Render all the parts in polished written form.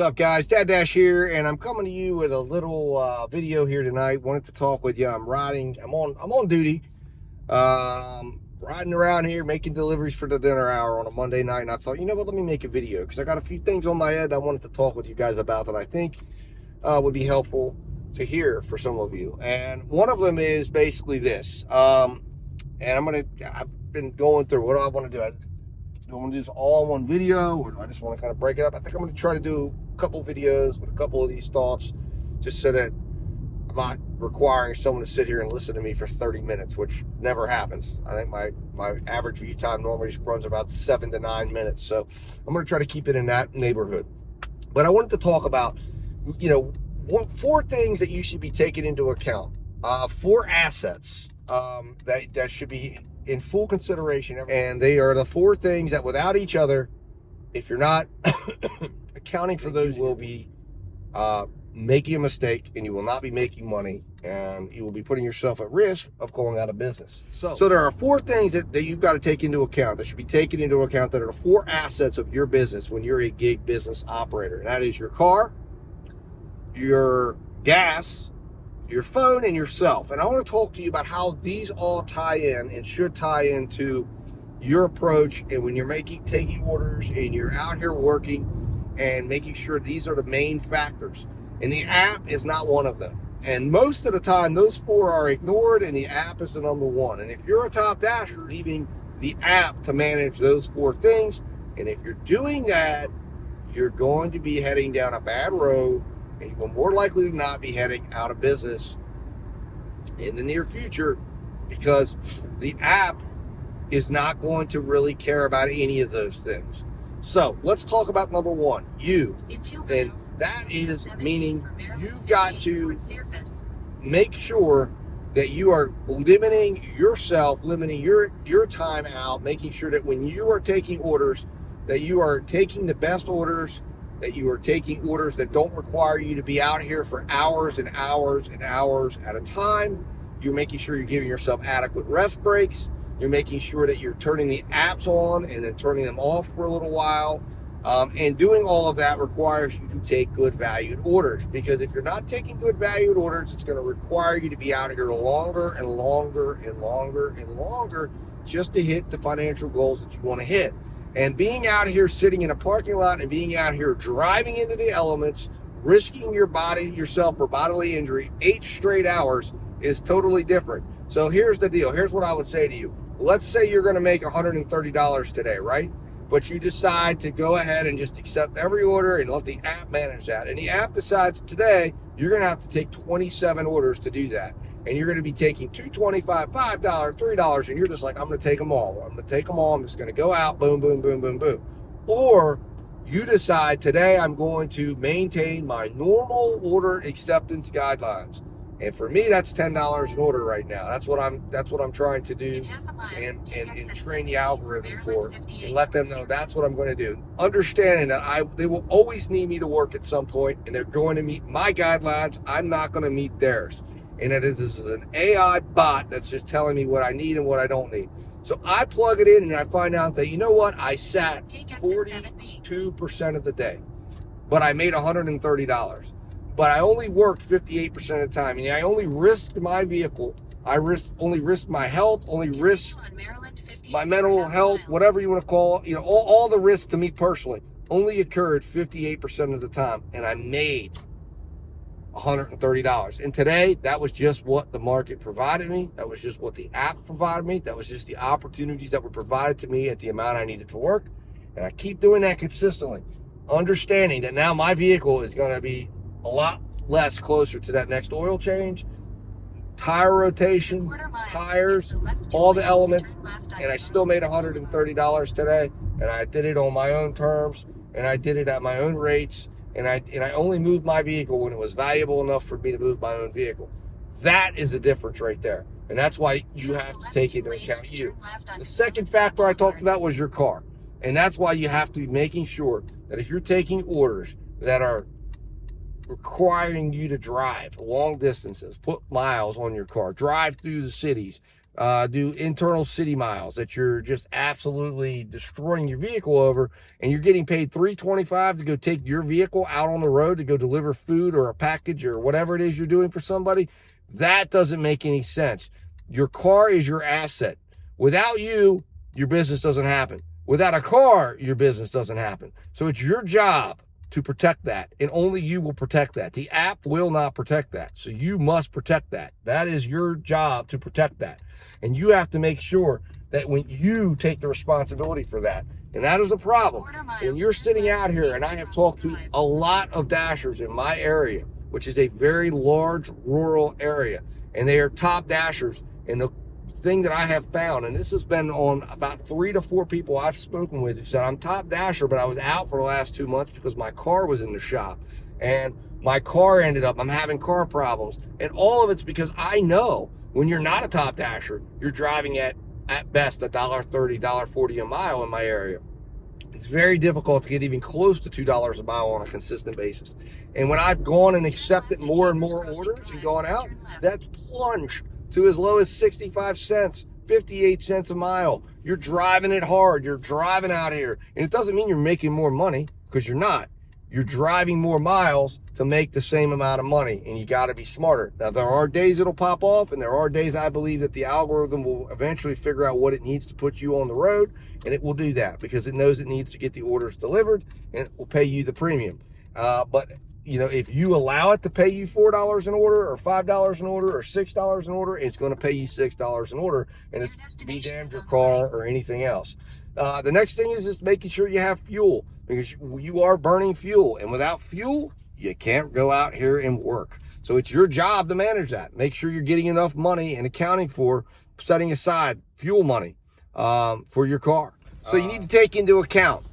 up, guys? DoorDASH here, and I'm coming to you with a little video here tonight. Wanted to talk with you. I'm on duty, riding around here making deliveries for the dinner hour on a Monday night, and I thought, you know what, let me make a video because I got a few things on my head I wanted to talk with you guys about that I think would be helpful to hear for some of you. And one of them is basically this, and I've been going through what do I want to do. Do I want to do this all in one video, or do I just want to kind of break it up? I think I'm going to try to do a couple videos with a couple of these thoughts, just so that I'm not requiring someone to sit here and listen to me for 30 minutes, which never happens. I think my average view time normally runs about 7 to 9 minutes. So I'm going to try to keep it in that neighborhood. But I wanted to talk about, four things that you should be taking into account, 4 assets that should be in full consideration, and they are the 4 things that without each other, if you're not accounting for those, you will be making a mistake, and you will not be making money, and you will be putting yourself at risk of going out of business. So there are 4 things that you've got to take into account, that should be taken into account, that are the 4 assets of your business when you're a gig business operator. And that is your car, your gas, your phone, and yourself. And I want to talk to you about how these all tie in and should tie into your approach, and when you're taking orders and you're out here working and making sure these are the main factors. And the app is not one of them. And most of the time, those 4 are ignored, and the app is the number 1. And if you're a top dasher, leaving the app to manage those 4 things, and if you're doing that, you're going to be heading down a bad road, and you will more likely than not be heading out of business in the near future, because the app is not going to really care about any of those things. So let's talk about number 1, you. And that is meaning you've got to make sure that you are limiting yourself, limiting your time out, making sure that when you are taking orders, that you are taking the best orders, that you are taking orders that don't require you to be out here for hours and hours and hours at a time. You're making sure you're giving yourself adequate rest breaks. You're making sure that you're turning the apps on and then turning them off for a little while. And doing all of that requires you to take good valued orders, because if you're not taking good valued orders, it's going to require you to be out here longer and longer and longer and longer just to hit the financial goals that you want to hit. And being out here sitting in a parking lot and being out here driving into the elements, risking yourself for bodily injury 8 straight hours is totally different. So here's the deal. Here's what I would say to you. Let's say you're going to make $130 today, right? But you decide to go ahead and just accept every order and let the app manage that. And the app decides today you're going to have to take 27 orders to do that. And you're going to be taking $2.25, $5, $3, and you're just like, I'm going to take them all. I'm going to take them all. I'm just going to go out, boom, boom, boom, boom, boom. Or you decide today I'm going to maintain my normal order acceptance guidelines. And for me, that's $10 an order right now. That's what I'm trying to do, and train the algorithm for, and let them know that's what I'm going to do. Understanding that they will always need me to work at some point, and they're going to meet my guidelines. I'm not going to meet theirs. And this is an AI bot that's just telling me what I need and what I don't need. So I plug it in and I find out that, you know what, I sat 42% of the day, but I made $130. But I only worked 58% of the time. And I only risked my vehicle. Only risked my health, only risked my mental health, whatever you want to call it. All the risks to me personally only occurred 58% of the time. And I made $130. And today, that was just what the market provided me. That was just what the app provided me. That was just the opportunities that were provided to me at the amount I needed to work. And I keep doing that consistently, understanding that now my vehicle is going to be a lot less closer to that next oil change, tire rotation, tires, all the elements, and I still made $130 today, and I did it on my own terms, and I did it at my own rates, and I only moved my vehicle when it was valuable enough for me to move my own vehicle. That is the difference right there, and that's why you have to take into account you. The second factor I talked about was your car, and that's why you have to be making sure that if you're taking orders that are requiring you to drive long distances, put miles on your car, drive through the cities, do internal city miles that you're just absolutely destroying your vehicle over, and you're getting paid $3.25 to go take your vehicle out on the road to go deliver food or a package or whatever it is you're doing for somebody, that doesn't make any sense. Your car is your asset. Without you, your business doesn't happen. Without a car, your business doesn't happen. So it's your job to protect that, and only you will protect that. The app will not protect that, so you must protect that. That is your job, to protect that, and you have to make sure that when you take the responsibility for that. And that is a problem when you're sitting out here, and I have talked to a lot of dashers in my area, which is a very large rural area, and they are top dashers. And the thing that I have found, and this has been on about 3 to 4 people I've spoken with, who said, I'm top dasher, but I was out for the last 2 months because my car was in the shop, and my car I'm having car problems. And all of it's because I know when you're not a top dasher, you're driving at best $1.30, $1.40 a mile in my area. It's very difficult to get even close to $2 a mile on a consistent basis. And when I've gone and accepted more and more orders and gone out, that's plunged to as low as 65 cents, 58 cents a mile. You're driving it hard. You're driving out here. And it doesn't mean you're making more money, because you're not. You're driving more miles to make the same amount of money, and you got to be smarter. Now, there are days it'll pop off, and there are days I believe that the algorithm will eventually figure out what it needs to put you on the road, and it will do that because it knows it needs to get the orders delivered, and it will pay you the premium. But you know, if you allow it to pay you $4 an order, or $5 an order, or $6 an order, it's going to pay you $6 an order, and it's be damned your car or anything else. The next thing is just making sure you have fuel, because you are burning fuel, and without fuel, you can't go out here and work. So it's your job to manage that. Make sure you're getting enough money and accounting for setting aside fuel money for your car. So you need to take into account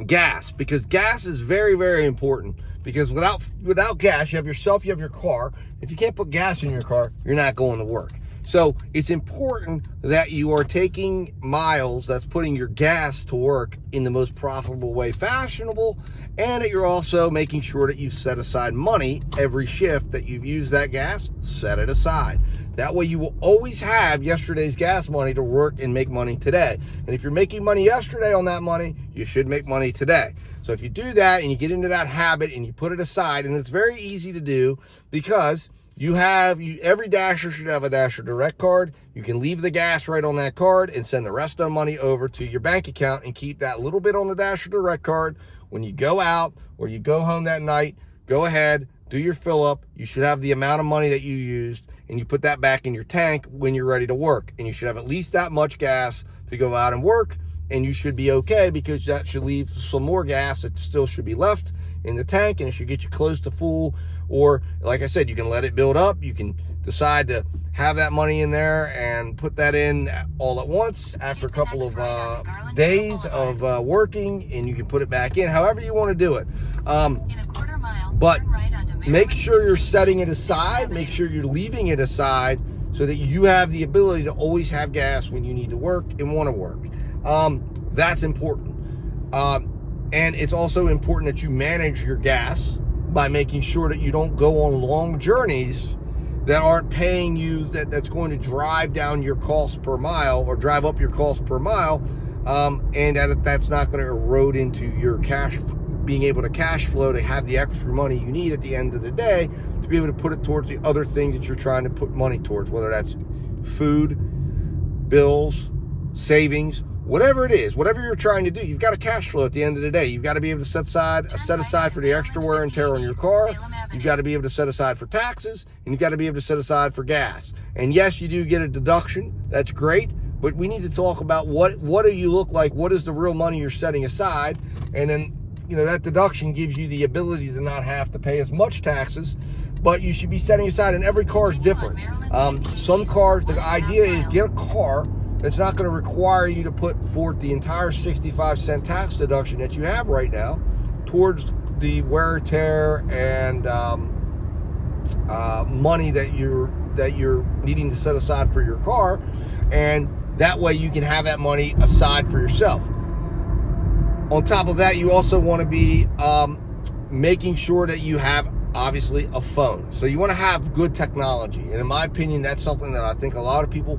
gas, because gas is very, very important. Because without gas, you have yourself, you have your car. If you can't put gas in your car, you're not going to work. So it's important that you are taking miles that's putting your gas to work in the most profitable way fashionable, and that you're also making sure that you set aside money every shift that you've used that gas. Set it aside. That way you will always have yesterday's gas money to work and make money today. And if you're making money yesterday on that money, you should make money today. So if you do that and you get into that habit and you put it aside, and it's very easy to do, because every dasher should have a Dasher Direct card. You can leave the gas right on that card and send the rest of the money over to your bank account and keep that little bit on the Dasher Direct card. When you go out or you go home that night, go ahead, do your fill up. You should have the amount of money that you used, and you put that back in your tank when you're ready to work. And you should have at least that much gas to go out and work, and you should be okay, because that should leave some more gas that still should be left in the tank, and it should get you close to full. Or like I said, you can let it build up. You can decide to have that money in there and put that in all at once after a couple of days of working, and you can put it back in however you want to do it. But make sure you're setting it aside. Make sure you're leaving it aside so that you have the ability to always have gas when you need to work and want to work. That's important. And it's also important that you manage your gas by making sure that you don't go on long journeys that aren't paying you, that's going to drive down your cost per mile or drive up your cost per mile, and that's not going to erode into your being able to cash flow to have the extra money you need at the end of the day to be able to put it towards the other things that you're trying to put money towards, whether that's food, bills, savings, whatever it is, whatever you're trying to do. You've got a cash flow at the end of the day. You've got to be able to set aside for the extra wear and tear on your car. You've got to be able to set aside for taxes, and you've got to be able to set aside for gas. And yes, you do get a deduction. That's great. But we need to talk about what do you look like? What is the real money you're setting aside? And then, that deduction gives you the ability to not have to pay as much taxes, but you should be setting aside, and every car is different. Some cars, the idea is get a car that's not going to require you to put forth the entire 65-cent tax deduction that you have right now towards the wear and tear and money that you're needing to set aside for your car, and that way you can have that money aside for yourself. On top of that, you also want to be making sure that you have obviously a phone. So you want to have good technology. And in my opinion, that's something that I think a lot of people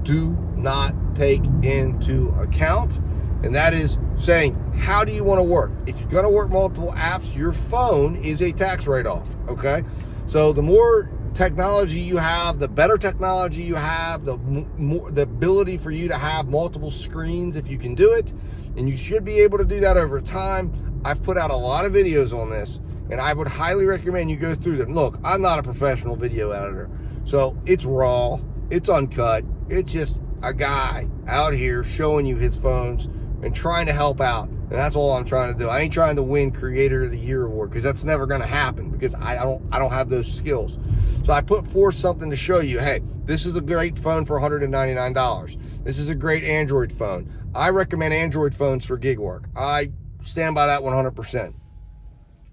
do not take into account. And that is saying, how do you want to work? If you're going to work multiple apps, your phone is a tax write-off, okay? So the more technology you have, the better technology you have, the ability for you to have multiple screens if you can do it. And you should be able to do that over time. I've put out a lot of videos on this, and I would highly recommend you go through them. Look, I'm not a professional video editor, so it's raw, it's uncut, it's just a guy out here showing you his phones and trying to help out. And that's all I'm trying to do. I ain't trying to win Creator of the Year award, because that's never going to happen, because I don't have those skills. So I put forth something to show you, hey, this is a great phone for $199. This is a great Android phone. I recommend Android phones for gig work. I stand by that 100%.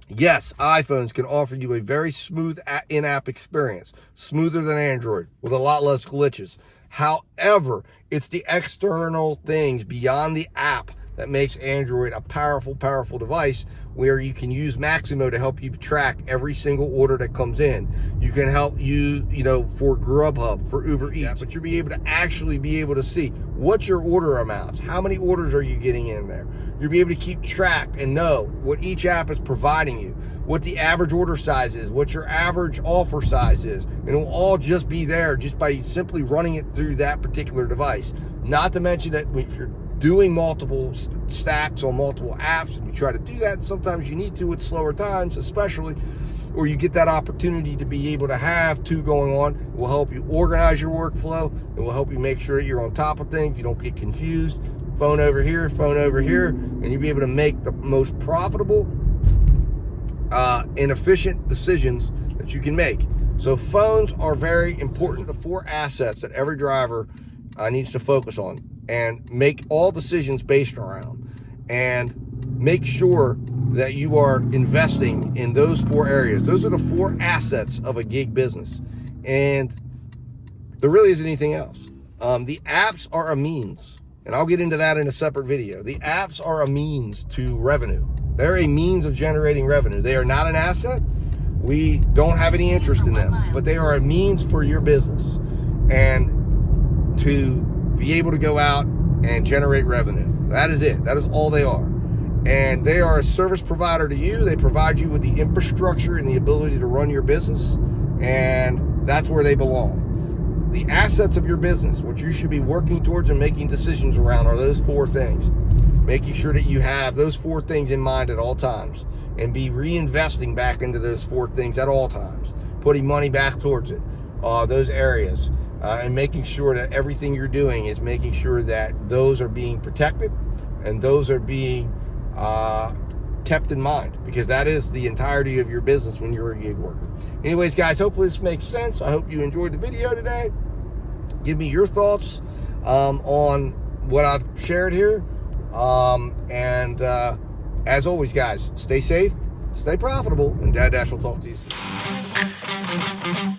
Yes, iPhones can offer you a very smooth in-app experience, smoother than Android, with a lot less glitches. However, it's the external things beyond the app that makes Android a powerful, powerful device, where you can use Maxymo to help you track every single order that comes in. You can help you for Grubhub, for UberEats, but you'll be able to actually be able to see what's your order amounts, how many orders are you getting in there. You'll be able to keep track and know what each app is providing you, what the average order size is, what your average offer size is, and it will all just be there just by simply running it through that particular device. Not to mention that if you're doing multiple stacks on multiple apps, and you try to do that, sometimes you need to with slower times, especially, or you get that opportunity to be able to have two going on. It will help you organize your workflow. It will help you make sure that you're on top of things, you don't get confused. Phone over here, and you'll be able to make the most profitable and efficient decisions that you can make. So phones are very important. The 4 assets that every driver needs to focus on and make all decisions based around, and make sure that you are investing in those 4 areas. Those are the 4 assets of a gig business, and there really isn't anything else. The apps are a means, and I'll get into that in a separate video. The apps are a means to revenue. They're a means of generating revenue. They are not an asset. We don't have any interest in them, but they are a means for your business and to be able to go out and generate revenue. That is it. That is all they are. And they are a service provider to you. They provide you with the infrastructure and the ability to run your business, and that's where they belong. The assets of your business, what you should be working towards and making decisions around, are those 4 things. Making sure that you have those 4 things in mind at all times, and be reinvesting back into those 4 things at all times, putting money back towards it, those areas, and making sure that everything you're doing is making sure that those are being protected and those are being kept in mind, because that is the entirety of your business when you're a gig worker. Anyways, guys, hopefully this makes sense. I hope you enjoyed the video today. Give me your thoughts on what I've shared here. As always, guys, stay safe, stay profitable, and DoorDASH will talk to you soon.